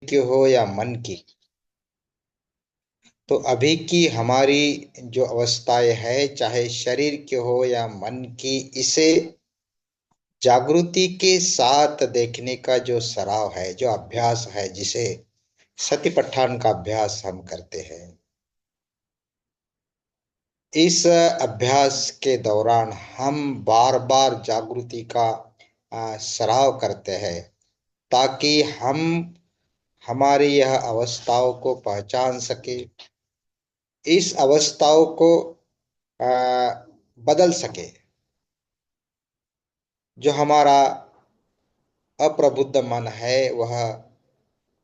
की हो या मन की, तो अभी की हमारी जो अवस्थाएं है, चाहे शरीर की हो या मन की, इसे जागृति के साथ देखने का जो सराव है, जो अभ्यास है, जिसे सतिपट्ठान का अभ्यास हम करते हैं, इस अभ्यास के दौरान हम बार बार जागृति का सराव करते हैं, ताकि हम हमारी यह अवस्थाओं को पहचान सके, इस अवस्थाओं को आ, बदल सके। जो हमारा अप्रबुद्ध मन है वह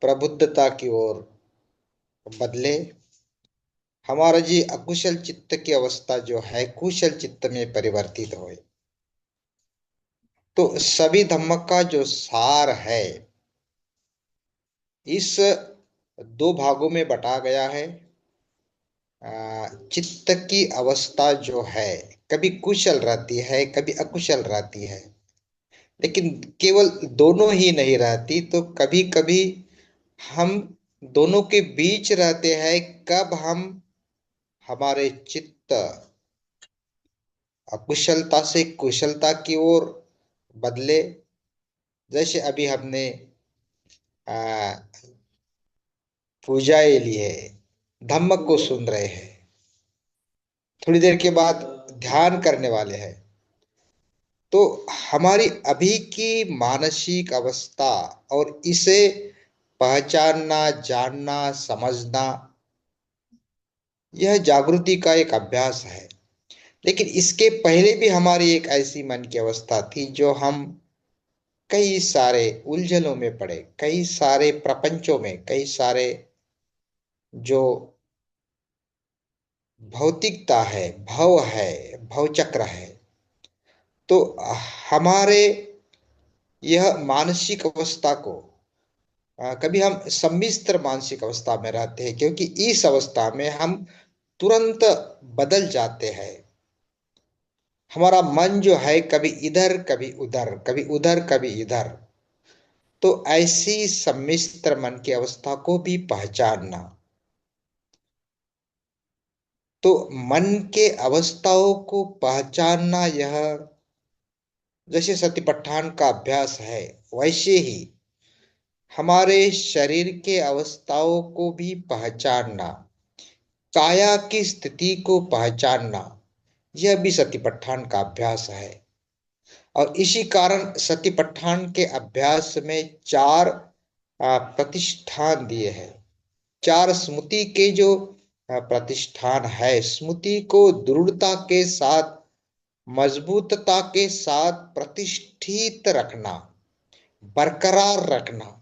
प्रबुद्धता की ओर बदले, हमारा जी अकुशल चित्त की अवस्था जो है कुशल चित्त में परिवर्तित होए। तो सभी धम्म का जो सार है, इस दो भागों में बटा गया है। चित्त की अवस्था जो है कभी कुशल रहती है, कभी अकुशल रहती है, लेकिन केवल दोनों ही नहीं रहती। तो कभी कभी हम दोनों के बीच रहते हैं। कब हम हमारे चित्त अकुशलता से कुशलता की ओर बदले, जैसे अभी हमने आ, पूजाएं ली है, धम्म को सुन रहे हैं, थोड़ी देर के बाद ध्यान करने वाले हैं, तो हमारी अभी की मानसिक अवस्था और इसे पहचानना, जानना, समझना, यह जागृति का एक अभ्यास है। लेकिन इसके पहले भी हमारी एक ऐसी मन की अवस्था थी जो हम कई सारे उलझनों में पड़े, कई सारे प्रपंचों में, कई सारे जो भौतिकता है, भव है, भव चक्र है, तो हमारे यह मानसिक अवस्था को कभी हम सम्मिश्र मानसिक अवस्था में रहते हैं, क्योंकि इस अवस्था में हम तुरंत बदल जाते हैं। हमारा मन जो है कभी इधर कभी उधर, कभी उधर कभी इधर। तो ऐसी सम्मिश्र मन की अवस्था को भी पहचानना, तो मन के अवस्थाओं को पहचानना, यह जैसे सतिपट्ठान का अभ्यास है, वैसे ही हमारे शरीर के अवस्थाओं को भी पहचानना, काया की स्थिति को पहचानना, यह भी सतिपट्ठान का अभ्यास है। और इसी कारण सतिपट्ठान के अभ्यास में चार प्रतिष्ठान दिए हैं। चार स्मृति के जो प्रतिष्ठान है, स्मृति को दृढ़ता के साथ, मजबूतता के साथ प्रतिष्ठित रखना, बरकरार रखना,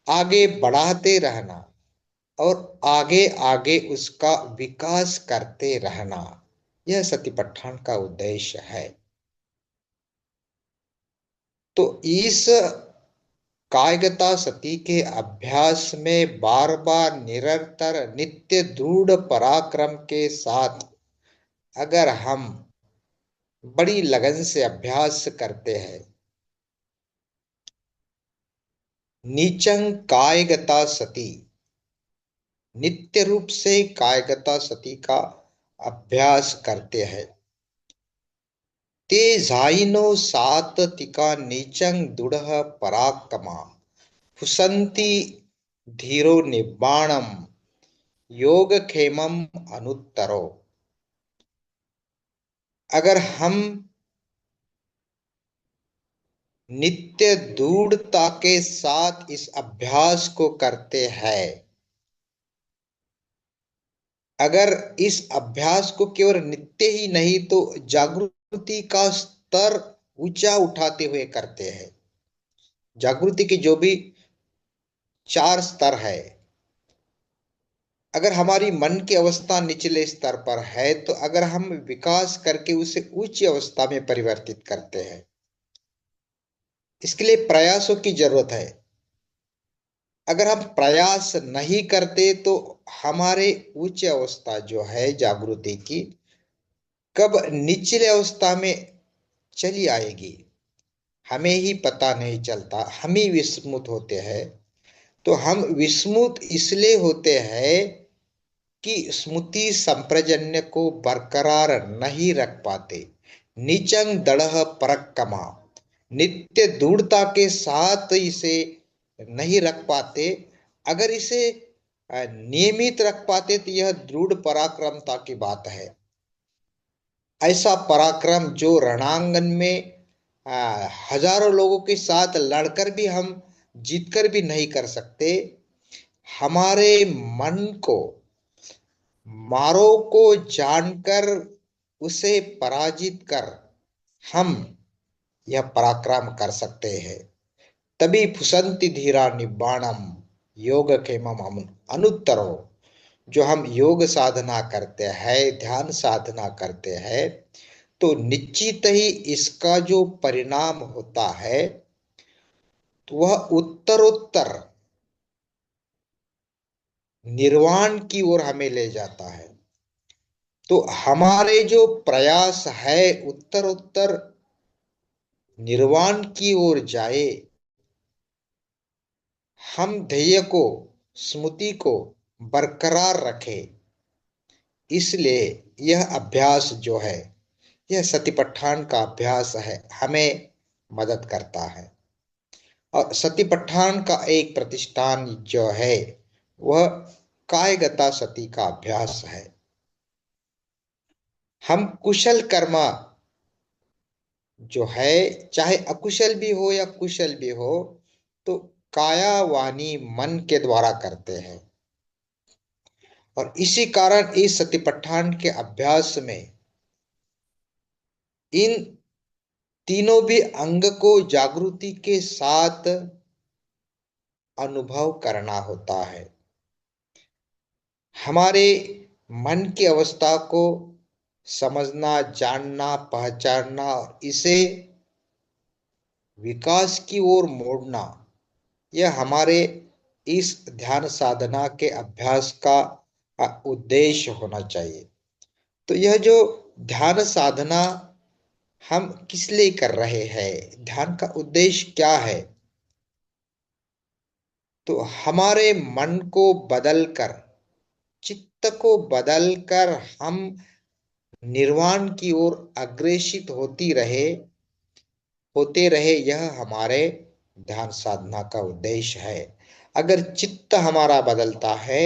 आगे बढ़ाते रहना और आगे आगे उसका विकास करते रहना, यह सतिपट्ठान का उद्देश्य है। तो इस कायगता सती के अभ्यास में बार बार निरंतर नित्य दृढ़ पराक्रम के साथ अगर हम बड़ी लगन से अभ्यास करते हैं, नीचं कायगता सती, नित्य रूप से कायगता सती का अभ्यास करते हैं, ते झाइनो सात तिका नीचं दुढ़ पराक्रमा, हुसंति धीरो निब्बाणम, योग खेमम अनुत्तरो। अगर हम नित्य दृढ़ता के साथ इस अभ्यास को करते हैं, अगर इस अभ्यास को केवल नित्य ही नहीं तो जागृति का स्तर ऊंचा उठाते हुए करते हैं, जागृति के जो भी चार स्तर है, अगर हमारी मन की अवस्था निचले स्तर पर है, तो अगर हम विकास करके उसे उच्च अवस्था में परिवर्तित करते हैं, इसके लिए प्रयासों की जरूरत है। अगर हम प्रयास नहीं करते तो हमारे उच्च अवस्था जो है जागृति की, कब निचले अवस्था में चली आएगी हमें ही पता नहीं चलता, हम ही विस्मृत होते हैं। तो हम विस्मृत इसलिए होते हैं कि स्मृति संप्रजन्य को बरकरार नहीं रख पाते। नीचंग दृढ़ परक्कमा, नित्य दृढ़ता के साथ इसे नहीं रख पाते। अगर इसे नियमित रख पाते तो यह दृढ़ पराक्रमता की बात है। ऐसा पराक्रम जो रणांगन में हजारों लोगों के साथ लड़कर भी हम जीतकर भी नहीं कर सकते। हमारे मन को, मारो को जानकर उसे पराजित कर हम यह पराक्रम कर सकते हैं। तभी फुसंति धीरा निब्बाणम योग क्षेमम अनुत्तरो। जो हम योग साधना करते हैं, ध्यान साधना करते हैं, तो निश्चित ही इसका जो परिणाम होता है तो वह उत्तरोत्तर निर्वाण की ओर हमें ले जाता है। तो हमारे जो प्रयास है उत्तरोत्तर निर्वाण की ओर जाए, हम ध्येय को, स्मृति को बरकरार रखें। इसलिए यह अभ्यास जो है, यह सतिपट्ठान का अभ्यास है, हमें मदद करता है। और सतिपट्ठान का एक प्रतिष्ठान जो है वह कायगता सती का अभ्यास है। हम कुशल कर्म जो है, चाहे अकुशल भी हो या कुशल भी हो, तो काया वाणी मन के द्वारा करते हैं। और इसी कारण इस सतिपट्ठान के अभ्यास में इन तीनों भी अंग को जागृति के साथ अनुभव करना होता है। हमारे मन की अवस्था को समझना, जानना, पहचानना और इसे विकास की ओर मोड़ना, यह हमारे इस ध्यान साधना के अभ्यास का उद्देश्य होना चाहिए। तो यह जो ध्यान साधना हम किस लिए कर रहे हैं, ध्यान का उद्देश्य क्या है? तो हमारे मन को बदलकर, चित्त को बदलकर हम निर्वाण की ओर अग्रेसित होते रहे, यह हमारे ध्यान साधना का उद्देश्य है। अगर चित्त हमारा बदलता है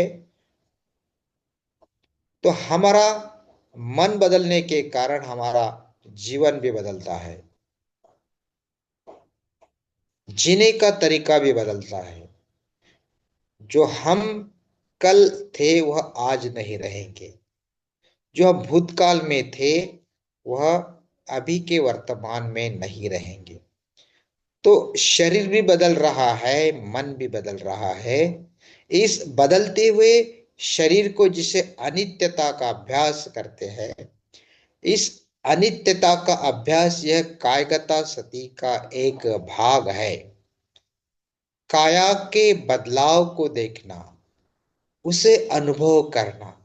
तो हमारा मन बदलने के कारण हमारा जीवन भी बदलता है, जीने का तरीका भी बदलता है। जो हम कल थे वह आज नहीं रहेंगे, जो हम भूतकाल में थे वह अभी के वर्तमान में नहीं रहेंगे। तो शरीर भी बदल रहा है, मन भी बदल रहा है। इस बदलते हुए शरीर को जिसे अनित्यता का अभ्यास करते हैं, इस अनित्यता का अभ्यास यह कायगता सती का एक भाग है। काया के बदलाव को देखना, उसे अनुभव करना।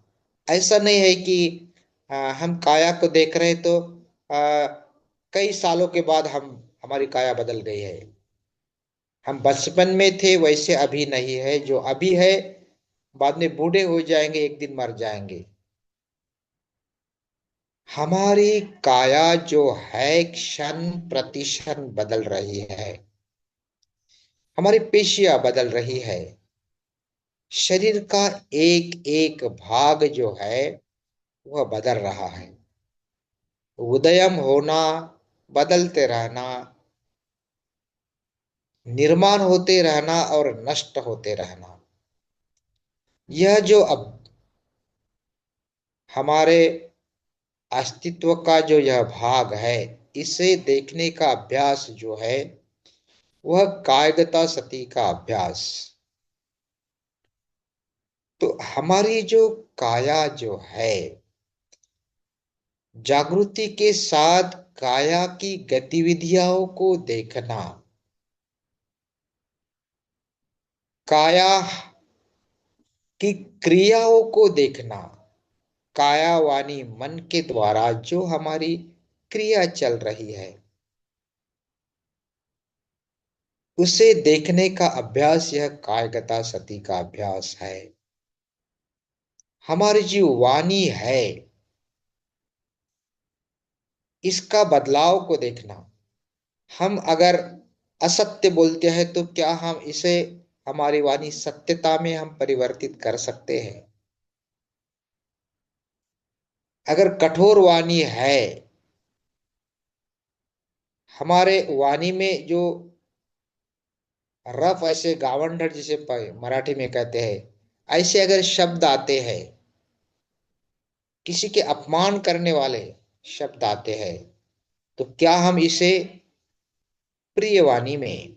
ऐसा नहीं है कि हम काया को देख रहे तो कई सालों के बाद हम हमारी काया बदल गई है। हम बचपन में थे वैसे अभी नहीं है, जो अभी है बाद में बूढ़े हो जाएंगे, एक दिन मर जाएंगे। हमारी काया जो है क्षण प्रतिक्षण बदल रही है, हमारी पेशियां बदल रही है, शरीर का एक एक भाग जो है वह बदल रहा है। उदयम होना, बदलते रहना, निर्माण होते रहना और नष्ट होते रहना, यह जो अब हमारे अस्तित्व का जो यह भाग है, इसे देखने का अभ्यास जो है वह कायगता सती का अभ्यास। तो हमारी जो काया जो है, जागृति के साथ काया की गतिविधियों को देखना, काया की क्रियाओं को देखना, काया वाणी मन के द्वारा जो हमारी क्रिया चल रही है, उसे देखने का अभ्यास यह कायकता सती का अभ्यास है। हमारी जो वाणी है, इसका बदलाव को देखना। हम अगर असत्य बोलते हैं तो क्या हम इसे, हमारी वाणी सत्यता में हम परिवर्तित कर सकते हैं? अगर कठोर वाणी है, हमारे वाणी में जो रफ ऐसे गावंढर जिसे मराठी में कहते हैं, ऐसे अगर शब्द आते हैं, किसी के अपमान करने वाले शब्द आते हैं, तो क्या हम इसे प्रिय वाणी में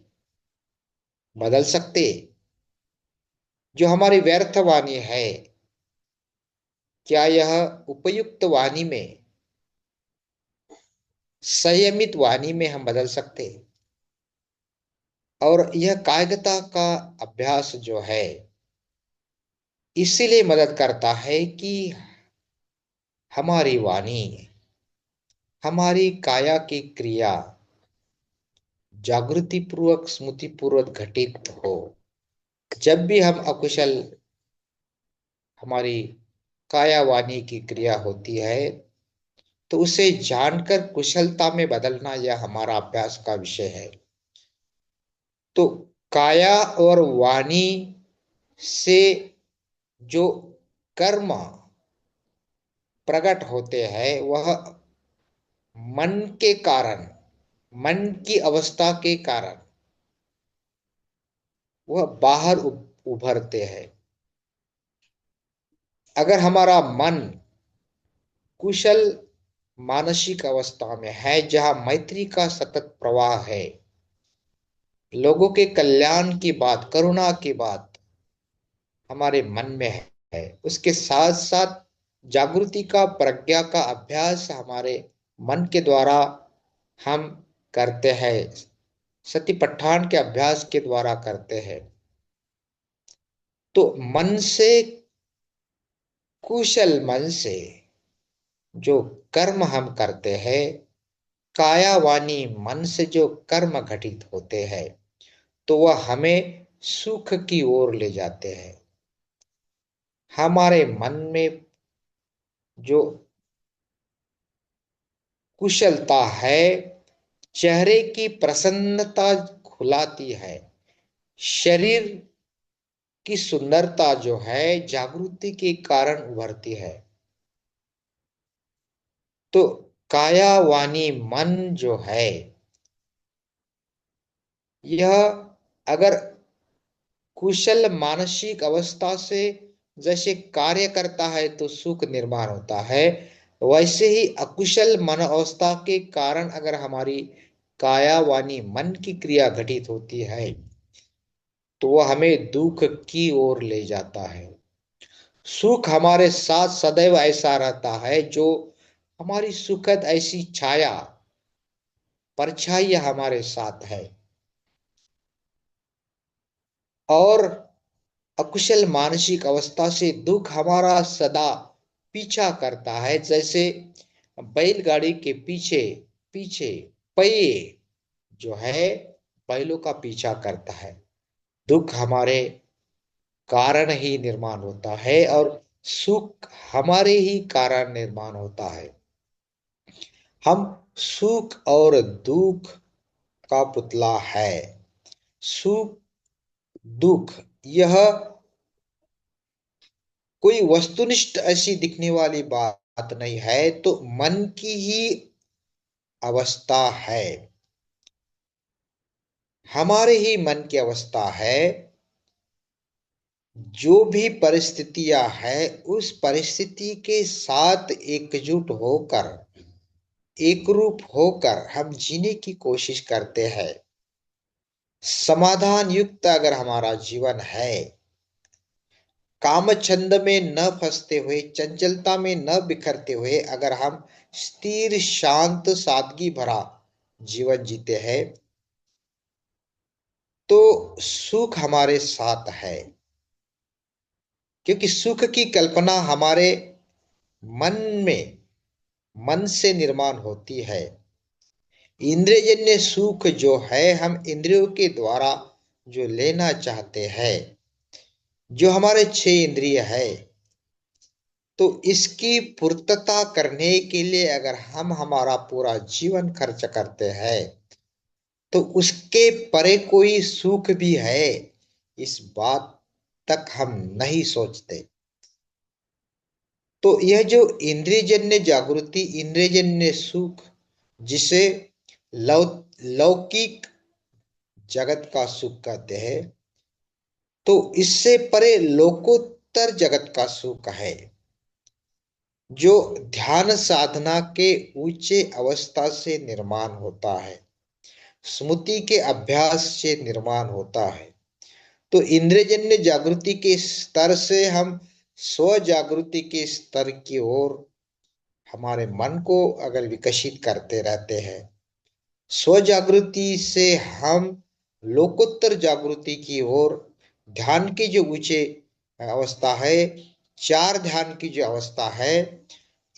बदल सकते? जो हमारी व्यर्थ वाणी है, क्या यह उपयुक्त वाणी में, संयमित वाणी में हम बदल सकते? और यह कायगता का अभ्यास जो है, इसीलिए मदद करता है कि हमारी वाणी, हमारी काया की क्रिया जागृति पूर्वक, स्मृति पूर्वक घटित हो। जब भी हम अकुशल, हमारी काया वाणी की क्रिया होती है, तो उसे जानकर कुशलता में बदलना यह हमारा अभ्यास का विषय है। तो काया और वाणी से जो कर्म प्रकट होते हैं, वह मन के कारण, मन की अवस्था के कारण वह बाहर उभरते हैं। अगर हमारा मन कुशल मानसिक अवस्था में है, जहां मैत्री का सतत प्रवाह है, लोगों के कल्याण की बात, करुणा की बात हमारे मन में है, उसके साथ साथ जागृति का, प्रज्ञा का अभ्यास हमारे मन के द्वारा हम करते हैं, सतिपट्ठान के अभ्यास के द्वारा करते हैं, तो मन से, कुशल मन से जो कर्म हम करते हैं, काया वाणी मन से जो कर्म घटित होते हैं, तो वह हमें सुख की ओर ले जाते हैं। हमारे मन में जो कुशलता है, चेहरे की प्रसन्नता खुलाती है, शरीर की सुंदरता जो है जागृति के कारण उभरती है। तो काया वाणी मन जो है, यह अगर कुशल मानसिक अवस्था से जैसे कार्य करता है तो सुख निर्माण होता है, वैसे ही अकुशल मन अवस्था के कारण अगर हमारी काया वाणी मन की क्रिया घटित होती है, तो वह हमें दुख की ओर ले जाता है। सुख हमारे साथ सदैव ऐसा रहता है, जो हमारी सुखद ऐसी छाया, परछाई हमारे साथ है। और अकुशल मानसिक अवस्था से दुख हमारा सदा पीछा करता है, जैसे बैलगाड़ी के पीछे पीछे पहिए जो है, बैलों का पीछा करता है। दुख हमारे कारण ही निर्माण होता है और सुख हमारे ही कारण निर्माण होता है। हम सुख और दुख का पुतला है। सुख दुख यह कोई वस्तुनिष्ठ ऐसी दिखने वाली बात नहीं है, तो मन की ही अवस्था है, हमारे ही मन की अवस्था है। जो भी परिस्थितियां है, उस परिस्थिति के साथ एकजुट होकर, एक रूप होकर हम जीने की कोशिश करते हैं। समाधान युक्त अगर हमारा जीवन है, कामछंद में न फंसते हुए, चंचलता में न बिखरते हुए अगर हम स्थिर शांत सादगी भरा जीवन जीते हैं, तो सुख हमारे साथ है। क्योंकि सुख की कल्पना हमारे मन में, मन से निर्माण होती है। इंद्रियजन्य सुख जो है हम इंद्रियों के द्वारा जो लेना चाहते हैं, जो हमारे छह इंद्रिय है, तो इसकी पूर्तता करने के लिए अगर हम हमारा पूरा जीवन खर्च करते हैं, तो उसके परे कोई सुख भी है, इस बात तक हम नहीं सोचते। तो यह जो इंद्रियजन्य जागृति, इंद्रियजन्य सुख, जिसे लौ लौकिक जगत का सुख कहते हैं, तो इससे परे लोकोत्तर जगत का सुख है, जो ध्यान साधना के ऊंचे अवस्था से निर्माण होता है, स्मृति के अभ्यास से निर्माण होता है। तो इंद्रियजन्य जागृति के स्तर से हम स्व जागृति के स्तर की ओर हमारे मन को अगर विकसित करते रहते हैं, स्व जागृति से हम लोकोत्तर जागृति की ओर, ध्यान की जो ऊंचे अवस्था है, चार ध्यान की जो अवस्था है,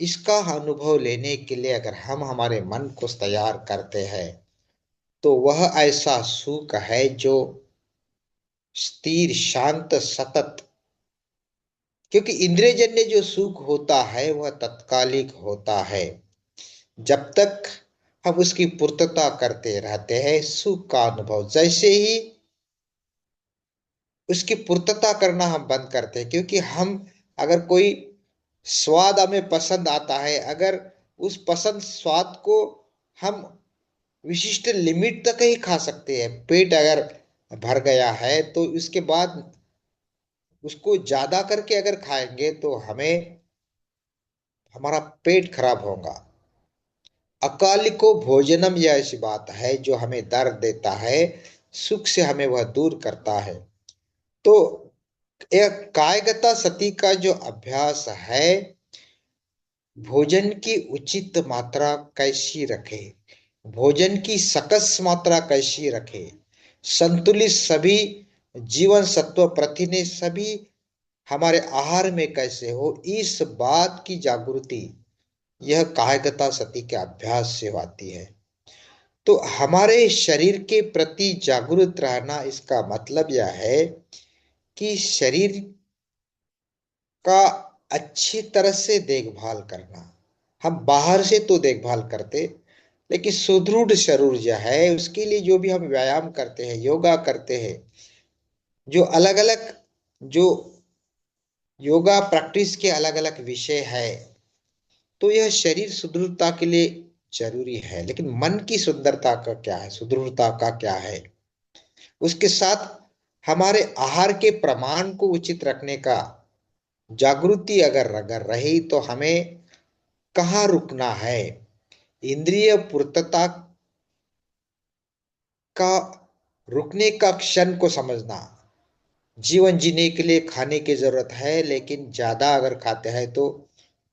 इसका अनुभव लेने के लिए अगर हम हमारे मन को तैयार करते हैं, तो वह ऐसा सुख है जो स्थिर, शांत, सतत। क्योंकि इंद्रियजन्य जो सुख होता है वह तत्कालिक होता है। जब तक हम उसकी पूर्तता करते रहते हैं, सुख का अनुभव, जैसे ही उसकी पूर्तता करना हम बंद करते हैं, क्योंकि हम अगर कोई स्वाद हमें पसंद आता है, अगर उस पसंद स्वाद को हम विशिष्ट लिमिट तक ही खा सकते हैं, पेट अगर भर गया है तो उसके बाद उसको ज्यादा करके अगर खाएंगे तो हमें, हमारा पेट खराब होगा। अकालिको भोजनम, यह ऐसी बात है जो हमें दर्द देता है, सुख से हमें वह दूर करता है। तो एक कायगता सती का जो अभ्यास है, भोजन की उचित मात्रा कैसी रखे, भोजन की सकस मात्रा कैसी रखे, संतुलित सभी जीवन सत्व प्रथिने सभी हमारे आहार में कैसे हो, इस बात की जागृति यह कायगता सती के अभ्यास से आती है। तो हमारे शरीर के प्रति जागरूक रहना, इसका मतलब यह है कि शरीर का अच्छी तरह से देखभाल करना। हम बाहर से तो देखभाल करते, लेकिन सुदृढ़ शरीर जो है उसके लिए जो भी हम व्यायाम करते हैं, योगा करते हैं, जो अलग अलग जो योगा प्रैक्टिस के अलग अलग विषय है, तो यह शरीर सुदृढ़ता के लिए जरूरी है। लेकिन मन की सुंदरता का क्या है, सुदृढ़ता का क्या है, उसके साथ हमारे आहार के प्रमाण को उचित रखने का जागृति अगर अगर रही, तो हमें कहाँ रुकना है, इंद्रिय पूर्तता का रुकने का क्षण को समझना। जीवन जीने के लिए खाने की जरूरत है, लेकिन ज्यादा अगर खाते हैं तो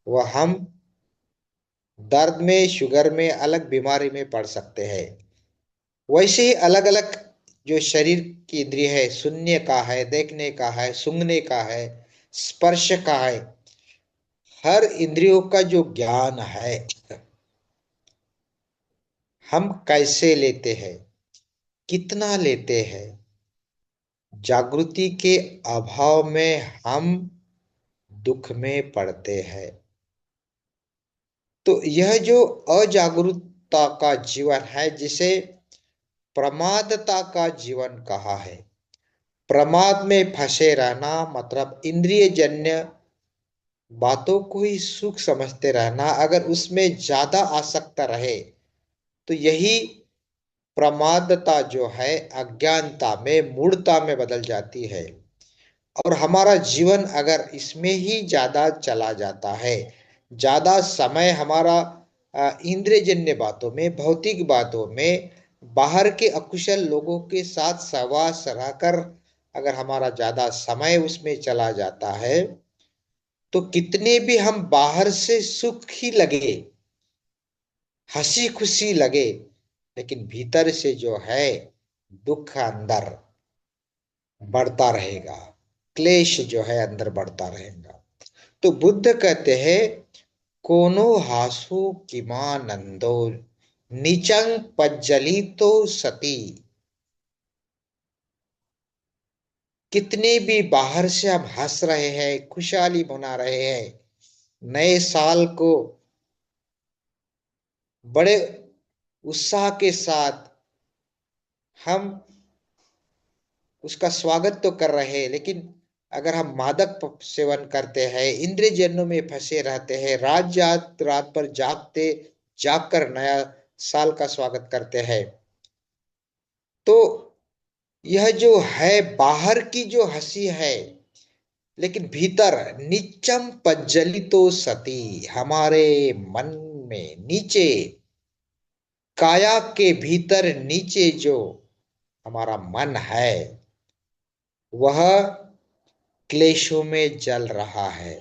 वह हम दर्द में, शुगर में, अलग बीमारी में पड़ सकते हैं। वैसे ही अलग अलग जो शरीर की इंद्रिय है, सुनने का है, देखने का है, सूंघने का है, स्पर्श का है, हर इंद्रियों का जो ज्ञान है हम कैसे लेते हैं, कितना लेते हैं, जागृति के अभाव में हम दुख में पड़ते हैं। तो यह जो अजागरूकता का जीवन है, जिसे प्रमादता का जीवन कहा है, प्रमाद में फंसे रहना मतलब इंद्रिय जन्य बातों को ही सुख समझते रहना, अगर उसमें ज्यादा आसक्त रहे तो यही प्रमादता जो है अज्ञानता में, मूढ़ता में बदल जाती है। और हमारा जीवन अगर इसमें ही ज्यादा चला जाता है, ज्यादा समय हमारा इंद्रियजन्य बातों में, भौतिक बातों में, बाहर के अकुशल लोगों के साथ सहवास रहकर अगर हमारा ज्यादा समय उसमें चला जाता है, तो कितने भी हम बाहर से सुख ही लगे, हंसी खुशी लगे, लेकिन भीतर से जो है दुख अंदर बढ़ता रहेगा, क्लेश जो है अंदर बढ़ता रहेगा। तो बुद्ध कहते हैं, कोनो हासु किमानंदो, नीचं पज्जलितो सती। कितने भी बाहर से हम हंस रहे हैं, खुशहाली मना रहे हैं, नए साल को बड़े उत्साह के साथ हम उसका स्वागत तो कर रहे हैं, लेकिन अगर हम मादक सेवन करते हैं, इंद्रिय जन्नों में फंसे रहते हैं, रात पर जागते जाग कर नया साल का स्वागत करते हैं, तो यह जो है बाहर की जो हंसी है, लेकिन भीतर निचम पज्जलितो सती, हमारे मन में नीचे, काया के भीतर नीचे जो हमारा मन है, वह क्लेशों में जल रहा है।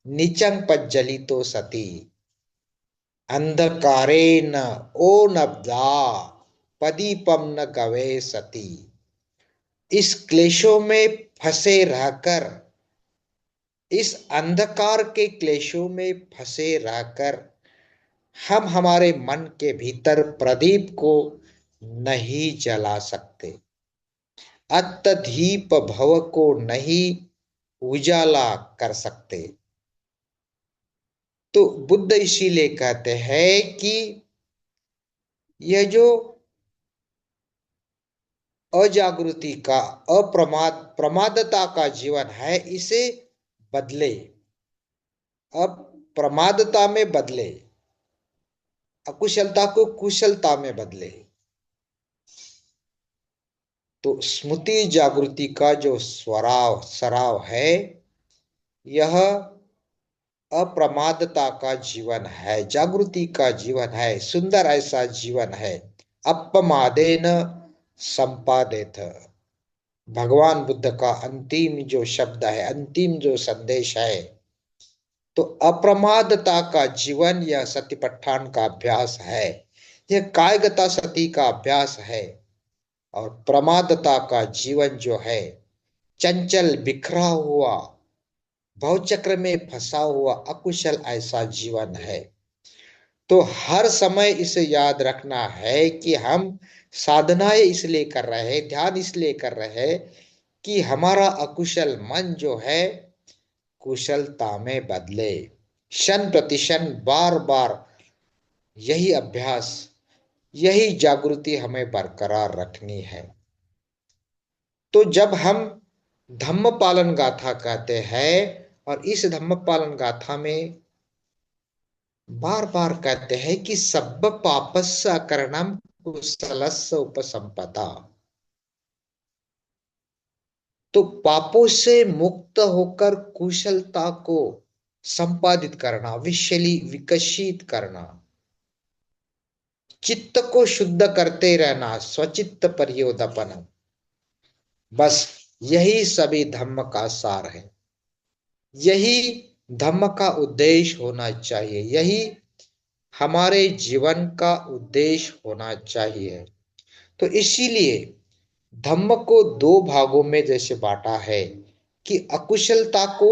निचं पज्जलितो सती अंधकारेण ओ नब्दा पदीपम न गवे सती। इस क्लेशों में फंसे रहकर, इस अंधकार के क्लेशों में फंसे रहकर हम हमारे मन के भीतर प्रदीप को नहीं जला सकते, अत्यधिक भव को नहीं उजाला कर सकते। तो बुद्ध इसीलिए कहते हैं कि यह जो अजागृति का, प्रमादता का जीवन है, इसे बदले। अब प्रमादता में बदले, अकुशलता को कुशलता में बदले। तो स्मृति जागृति का जो स्वराव सराव है, यह अप्रमादता का जीवन है, जागृति का जीवन है, सुंदर ऐसा जीवन है। अपमादेन संपादित, भगवान बुद्ध का अंतिम जो शब्द है, अंतिम जो संदेश है। तो अप्रमादता का जीवन यह सतिपट्ठान का अभ्यास है, यह कायगता सती का अभ्यास है। और प्रमादता का जीवन जो है, चंचल बिखरा हुआ, भवचक्र में फंसा हुआ अकुशल ऐसा जीवन है। तो हर समय इसे याद रखना है कि हम साधनाएं इसलिए कर रहे हैं, ध्यान इसलिए कर रहे हैं कि हमारा अकुशल मन जो है कुशलता में बदले। क्षण प्रतिक्षण बार बार यही अभ्यास, यही जागृति हमें बरकरार रखनी है। तो जब हम धम्म पालन गाथा कहते हैं, और इस धम्म पालन गाथा में बार बार कहते हैं कि सब पापस्य अकरणम कुशलस्य उपसंपदा, तो पापों से मुक्त होकर कुशलता को संपादित करना, विशली विकसित करना, चित्त को शुद्ध करते रहना, स्वचित्त परियोदपन, बस यही सभी धम्म का सार है। यही धम्म का उद्देश्य होना चाहिए, यही हमारे जीवन का उद्देश्य होना चाहिए। तो इसीलिए धम्म को दो भागों में जैसे बांटा है कि अकुशलता को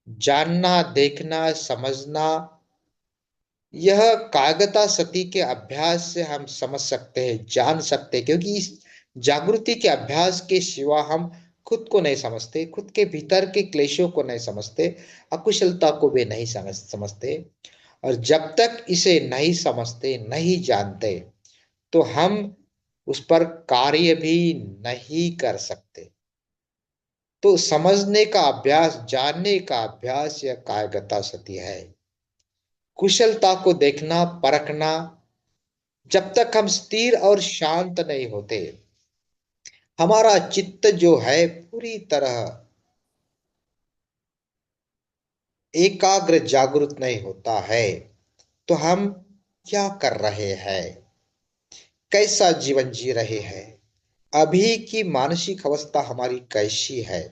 जानना, देखना, समझना, यह कायगता सती के अभ्यास से हम समझ सकते हैं, जान सकते हैं, क्योंकि इस जागृति के अभ्यास के सिवा हम खुद को नहीं समझते, खुद के भीतर के क्लेशों को नहीं समझते, अकुशलता को भी नहीं समझते। और जब तक इसे नहीं समझते, नहीं जानते, तो हम उस पर कार्य भी नहीं कर सकते। तो समझने का अभ्यास, जानने का अभ्यास, यह कायगता सती है। कुशलता को देखना, परखना, जब तक हम स्थिर और शांत नहीं होते, हमारा चित्त जो है पूरी तरह एकाग्र जागृत नहीं होता है, तो हम क्या कर रहे हैं, कैसा जीवन जी रहे हैं, अभी की मानसिक अवस्था हमारी कैसी है।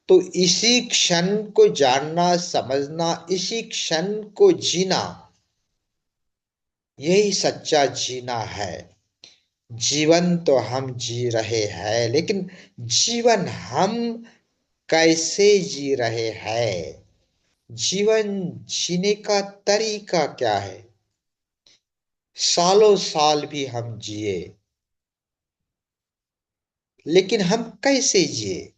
तो इसी क्षण को जानना, समझना, इसी क्षण को जीना, यही सच्चा जीना है। जीवन तो हम जी रहे हैं, लेकिन जीवन हम कैसे जी रहे हैं, जीवन जीने का तरीका क्या है, सालों साल भी हम जिए, लेकिन हम कैसे जिए?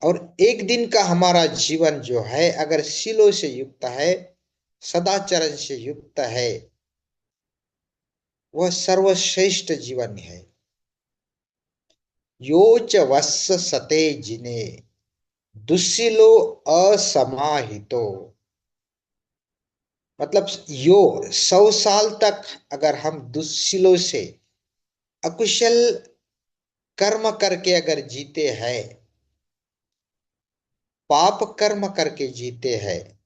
और एक दिन का हमारा जीवन जो है अगर शीलों से युक्त है, सदाचरण से युक्त है, वह सर्वश्रेष्ठ जीवन है। योच वत्स सते जिने, दुस्सिलो असमाहितो। मतलब यो 100 साल तक अगर हम दुस्सिलों से अकुशल कर्म करके अगर जीते हैं, पाप कर्म करके जीते हैं,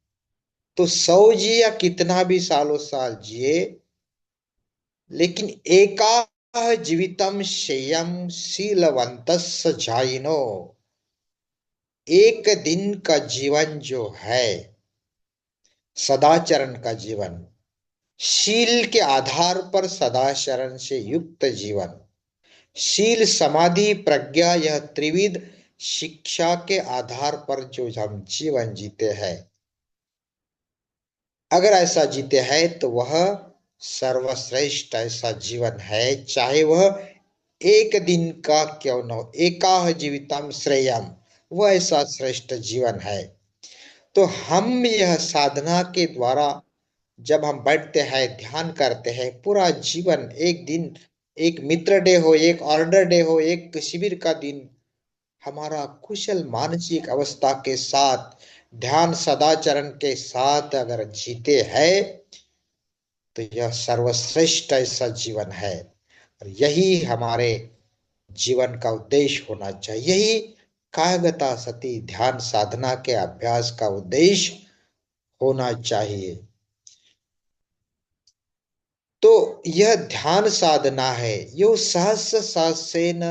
तो 100 जिए या कितना भी सालों साल जिए, लेकिन एका जीवितम शेयम शीलवंतस्य जाइनो। एक दिन का जीवन जो है, सदाचरण का जीवन, शील के आधार पर सदाचरण से युक्त जीवन, शील समाधि प्रज्ञा यह त्रिविध शिक्षा के आधार पर जो हम जीवन जीते हैं, अगर ऐसा जीते हैं तो वह सर्वश्रेष्ठ ऐसा जीवन है, चाहे वह एक दिन का क्यों न हो। एकाह जीवितम श्रेयम, वह ऐसा श्रेष्ठ जीवन है। तो हम यह साधना के द्वारा जब हम बैठते हैं, ध्यान करते हैं, पूरा जीवन एक दिन, एक मित्र डे हो, एक ऑर्डर डे हो, एक शिविर का दिन, हमारा कुशल मानसिक अवस्था के साथ, ध्यान सदाचरण के साथ अगर जीते हैं, तो यह सर्वश्रेष्ठ ऐसा जीवन है। और यही हमारे जीवन का उद्देश्य होना चाहिए। यही कायगता सती ध्यान साधना के अभ्यास का उद्देश्य होना चाहिए। तो यह ध्यान साधना है। यो सहस्र सहस्रेन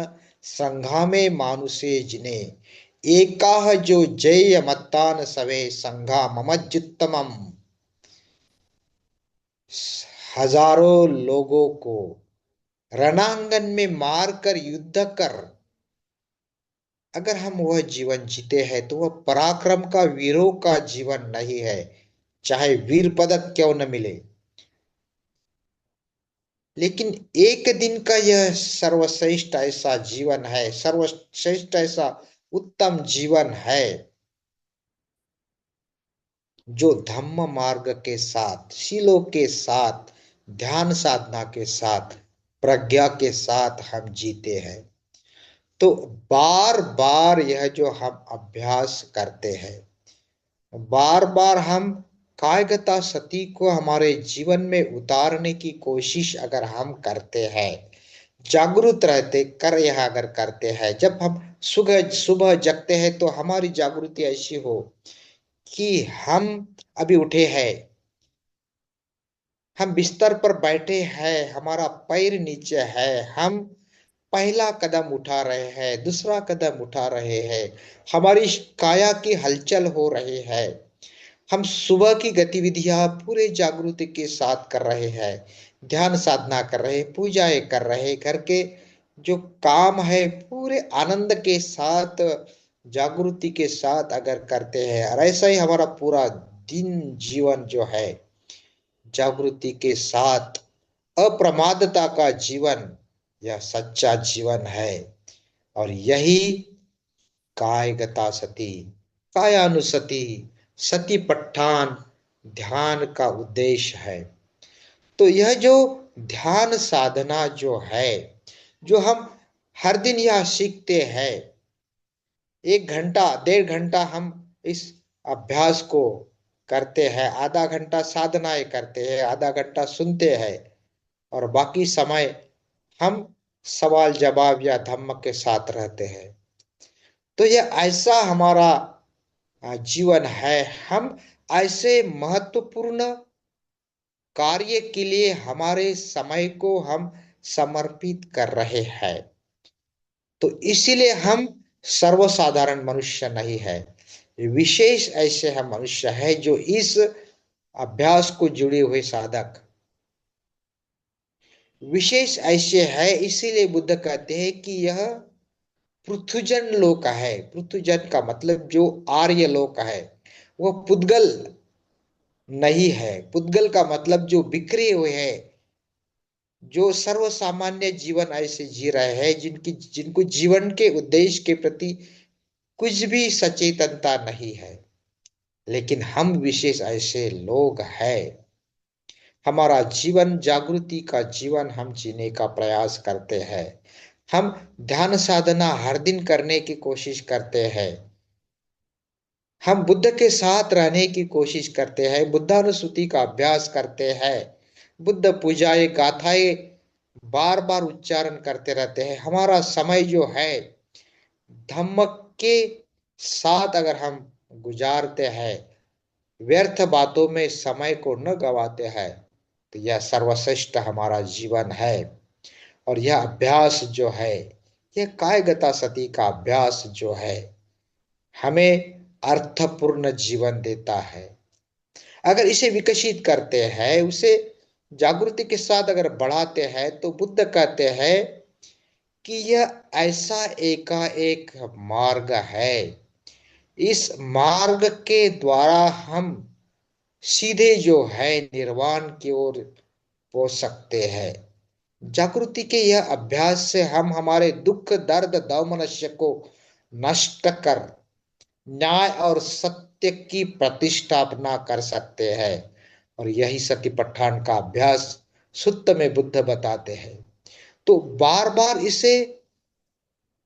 संघामे मानुषे जिने, एकाह जो जय मत्तान सवे संघा ममज्जुत्तमम। हजारों लोगों को रणांगन में मारकर युद्ध कर अगर हम वह जीवन जीते हैं, तो वह पराक्रम का, वीरों का जीवन नहीं है, चाहे वीर पदक क्यों न मिले। लेकिन एक दिन का यह सर्वश्रेष्ठ ऐसा जीवन है, सर्वश्रेष्ठ ऐसा उत्तम जीवन है, जो धम्म मार्ग के साथ, शीलों के साथ, ध्यान साधना के साथ, प्रज्ञा के साथ हम जीते हैं। तो बार बार यह जो हम अभ्यास करते हैं, बार बार हम कायगता सती को हमारे जीवन में उतारने की कोशिश अगर हम करते हैं, जागरूक रहते कर यह अगर करते हैं, जब हम सुबह सुबह जगते हैं तो हमारी जागृति ऐसी हो कि हम अभी उठे हैं, हम बिस्तर पर बैठे हैं, हमारा पैर नीचे है, हम पहला कदम उठा रहे हैं, दूसरा कदम उठा रहे हैं, हमारी काया की हलचल हो रही है, हम सुबह की गतिविधियां पूरे जागृति के साथ कर रहे हैं, ध्यान साधना कर रहे, पूजाएं कर रहे, घर के जो काम है पूरे आनंद के साथ, जागृति के साथ अगर करते हैं, और ऐसा ही हमारा पूरा दिन जीवन जो है जागृति के साथ, अप्रमादता का जीवन, यह सच्चा जीवन है। और यही कायगता सती, कायानुसति, सतीपट्ठान ध्यान का उद्देश्य है। तो यह जो ध्यान साधना जो है, जो हम हर दिन यह सीखते हैं, 1 घंटा 1.5 घंटा हम इस अभ्यास को करते हैं, आधा घंटा साधनाएं करते हैं, आधा घंटा सुनते हैं, और बाकी समय हम सवाल जवाब या धम्म के साथ रहते हैं। तो यह ऐसा हमारा जीवन है। हम ऐसे महत्वपूर्ण कार्य के लिए हमारे समय को हम समर्पित कर रहे हैं। तो इसीलिए हम सर्वसाधारण मनुष्य नहीं है, विशेष ऐसे हम मनुष्य है जो इस अभ्यास को जुड़े हुए साधक विशेष ऐसे है। इसीलिए बुद्ध कहते हैं कि यह पृथुजन लोक है। पृथुजन का मतलब जो आर्य लोक है, वह पुद्गल नहीं है। पुद्गल का मतलब जो बिखरे हुए हैं, जो सर्वसामान्य जीवन ऐसे जी रहे हैं, जिनको जीवन के उद्देश्य के प्रति कुछ भी सचेतनता नहीं है। लेकिन हम विशेष ऐसे लोग हैं। हमारा जीवन जागृति का जीवन हम जीने का प्रयास करते हैं। हम ध्यान साधना हर दिन करने की कोशिश करते हैं। हम बुद्ध के साथ रहने की कोशिश करते हैं, बुद्धानुस्मृति का अभ्यास करते हैं, बुद्ध पूजाएं गाथाएं बार बार उच्चारण करते रहते हैं। हमारा समय जो है धम्म के साथ अगर हम गुजारते हैं, व्यर्थ बातों में समय को न गवाते हैं, तो यह सर्वश्रेष्ठ हमारा जीवन है। और यह अभ्यास जो है, यह कायगता सती का अभ्यास जो है, हमें अर्थपूर्ण जीवन देता है। अगर इसे विकसित करते हैं, उसे जागृति के साथ अगर बढ़ाते हैं, तो बुद्ध कहते हैं कि यह ऐसा एकाएक मार्ग है। इस मार्ग के द्वारा हम सीधे जो है निर्वाण की ओर पहुंच सकते हैं। जागृति के यह अभ्यास से हम हमारे दुख दर्द दौमनस्य को नष्ट कर न्याय और सत्य की प्रतिष्ठापना कर सकते हैं। और यही सतिपट्ठान का अभ्यास सुत्त में बुद्ध बताते हैं। तो बार बार इसे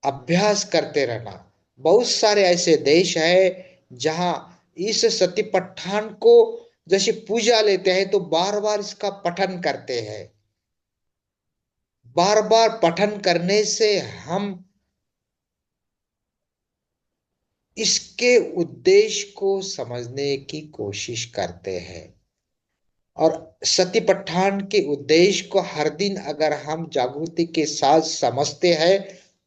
अभ्यास करते रहना। बहुत सारे ऐसे देश हैं जहां इस सतिपट्ठान को जैसे पूजा लेते हैं, तो बार बार इसका पठन करते हैं। बार बार पठन करने से हम इसके उद्देश्य को समझने की कोशिश करते हैं। और सतिपट्ठान के उद्देश्य को हर दिन अगर हम जागृति के साथ समझते हैं,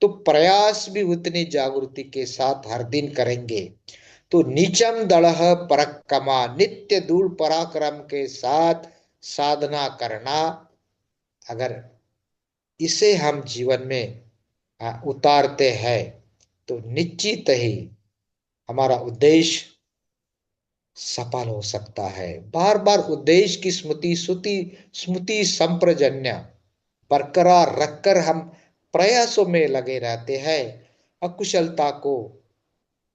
तो प्रयास भी उतनी जागृति के साथ हर दिन करेंगे। तो नीचम दड़ह परक्कमा, नित्य दूर पराक्रम के साथ साधना करना, अगर इसे हम जीवन में उतारते हैं, तो निश्चित ही हमारा उद्देश्य सफल हो सकता है। बार बार उद्देश्य की स्मृति संप्रजन्य बरकरार रखकर हम प्रयासों में लगे रहते हैं। अकुशलता को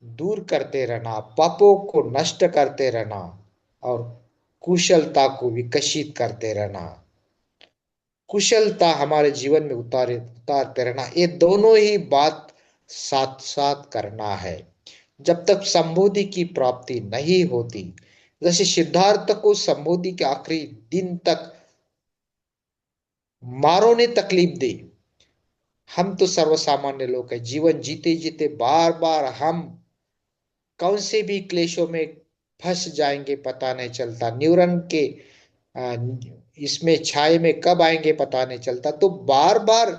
दूर करते रहना, पापों को नष्ट करते रहना और कुशलता को विकसित करते रहना, कुशलता हमारे जीवन में उतारते रहना, ये दोनों ही बात साथ साथ करना है। जब तक संबोधि की प्राप्ति नहीं होती, जैसे सिद्धार्थ को संबोधि के आखिरी दिन तक मारो ने तकलीफ दी। हम तो सर्वसामान्य लोग हैं, जीवन जीते जीते बार बार हम कौन से भी क्लेशों में फंस जाएंगे पता नहीं चलता। न्यूरन के आ, इसमें छाए में कब आएंगे पता नहीं चलता। तो बार बार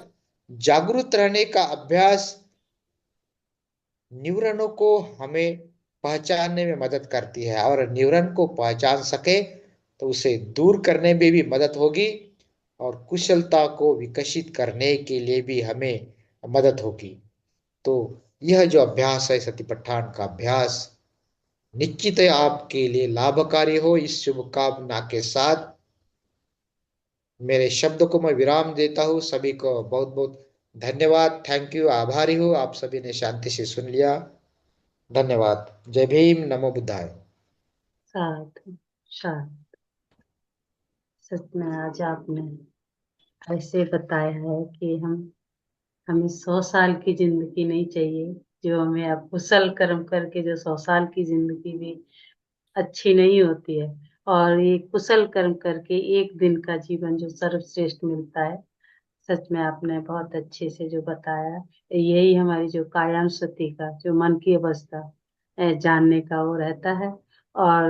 जागरूक रहने का अभ्यास न्यूरनों को हमें पहचानने में मदद करती है। और न्यूरन को पहचान सके तो उसे दूर करने में भी मदद होगी, और कुशलता को विकसित करने के लिए भी हमें मदद होगी। तो यह जो अभ्यास है सतिपट्ठान का अभ्यास, निश्चित है आपके लिए लाभकारी हो। इस शुभकामना के साथ मेरे शब्द को मैं विराम देता हूँ। सभी को बहुत बहुत धन्यवाद, थैंक यू, आभारी हूँ। आप सभी ने शांति से सुन लिया। धन्यवाद। जय भीम, नमो बुद्धाय। साधु साधु। सच में आज आपने ऐसे बताया है कि हमें 100 साल की जिंदगी नहीं चाहिए, जो हमें अब कुशल कर्म करके जो 100 साल की जिंदगी भी अच्छी नहीं होती है। और ये कुशल कर्म करके एक दिन का जीवन जो सर्वश्रेष्ठ मिलता है। सच में आपने बहुत अच्छे से जो बताया, यही हमारी जो कायानुस्मृति का जो मन की अवस्था जानने का वो रहता है। और